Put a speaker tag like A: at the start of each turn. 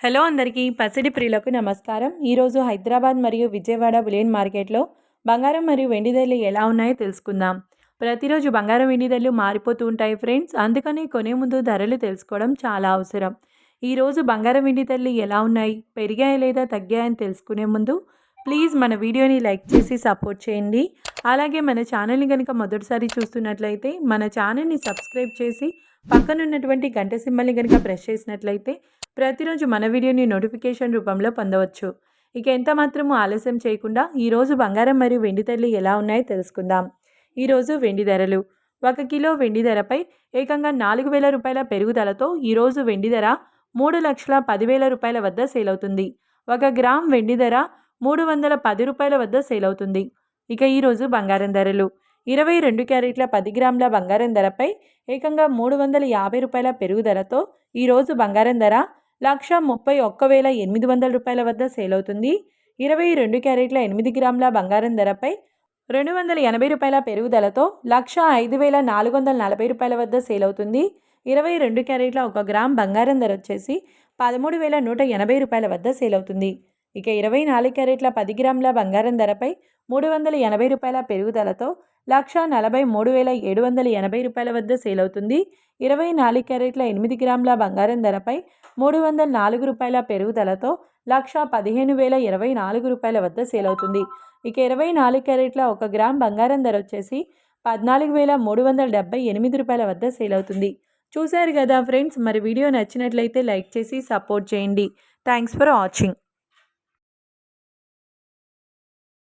A: Hello అందరికీ పసిడి ప్రియులకు నమస్కారం. ఈరోజు హైదరాబాద్ మరియు విజయవాడ బులియన్ మార్కెట్లో బంగారం మరియు వెండి ధరలు ఎలా ఉన్నాయో తెలుసుకుందాం. ప్రతిరోజు బంగారం వెండి ధరలు మారిపోతూ ఉంటాయి ఫ్రెండ్స్. అందుకని కొనే ముందు ధరలు తెలుసుకోవడం చాలా అవసరం. ఈరోజు బంగారం వెండి ధరలు ఎలా ఉన్నాయి, పెరిగాయా లేదా తగ్గాయని తెలుసుకునే ముందు ప్లీజ్ మన వీడియోని లైక్ చేసి సపోర్ట్ చేయండి. అలాగే మన ఛానల్ని కనుక మొదటిసారి చూస్తున్నట్లయితే మన ఛానల్ని సబ్స్క్రైబ్ చేసి పక్కనున్నటువంటి గంట సింబల్ని కనుక ప్రెస్ చేసినట్లయితే ప్రతిరోజు మన వీడియోని నోటిఫికేషన్ రూపంలో పొందవచ్చు. ఇక ఎంత మాత్రము ఆలస్యం చేయకుండా ఈరోజు బంగారం మరియు వెండి ధరలు ఎలా ఉన్నాయో తెలుసుకుందాం. ఈరోజు వెండి ధరలు 1 కిలో వెండి ధరపై ఏకంగా 4,000 రూపాయల పెరుగుదలతో ఈరోజు వెండి ధర 3,10,000 రూపాయల వద్ద సేల్ అవుతుంది. 1 గ్రామ్ వెండి ధర 310 రూపాయల వద్ద సేల్ అవుతుంది. ఇక ఈరోజు బంగారం ధరలు 22 క్యారెట్ల 10 గ్రాముల బంగారం ధరపై ఏకంగా 350 రూపాయల పెరుగుదలతో ఈరోజు బంగారం ధర 1,31,800 రూపాయల వద్ద సేల్ అవుతుంది. 22 క్యారెట్ల 8 గ్రాముల బంగారం ధరపై 280 రూపాయల పెరుగుదలతో 1,05,440 రూపాయల వద్ద సేల్ అవుతుంది. 22 క్యారెట్ల 1 గ్రామ్ బంగారం ధర వచ్చేసి 13,180 రూపాయల వద్ద సేల్ అవుతుంది. ఇక 24 క్యారెట్ల 10 గ్రాముల బంగారం ధరపై 380 రూపాయల పెరుగుదలతో 1,43,780 రూపాయల వద్ద సేల్ అవుతుంది. 24 క్యారెట్ల 8 గ్రాముల బంగారం ధరపై 304 రూపాయల పెరుగుదలతో 1,15,024 రూపాయల వద్ద సేల్ అవుతుంది. ఇక 24 క్యారెట్ల 1 గ్రామ్ బంగారం ధర వచ్చేసి 14,378 రూపాయల వద్ద సేల్ అవుతుంది. చూశారు కదా ఫ్రెండ్స్, మరి వీడియో నచ్చినట్లయితే లైక్ చేసి సపోర్ట్ చేయండి. Thanks for watching.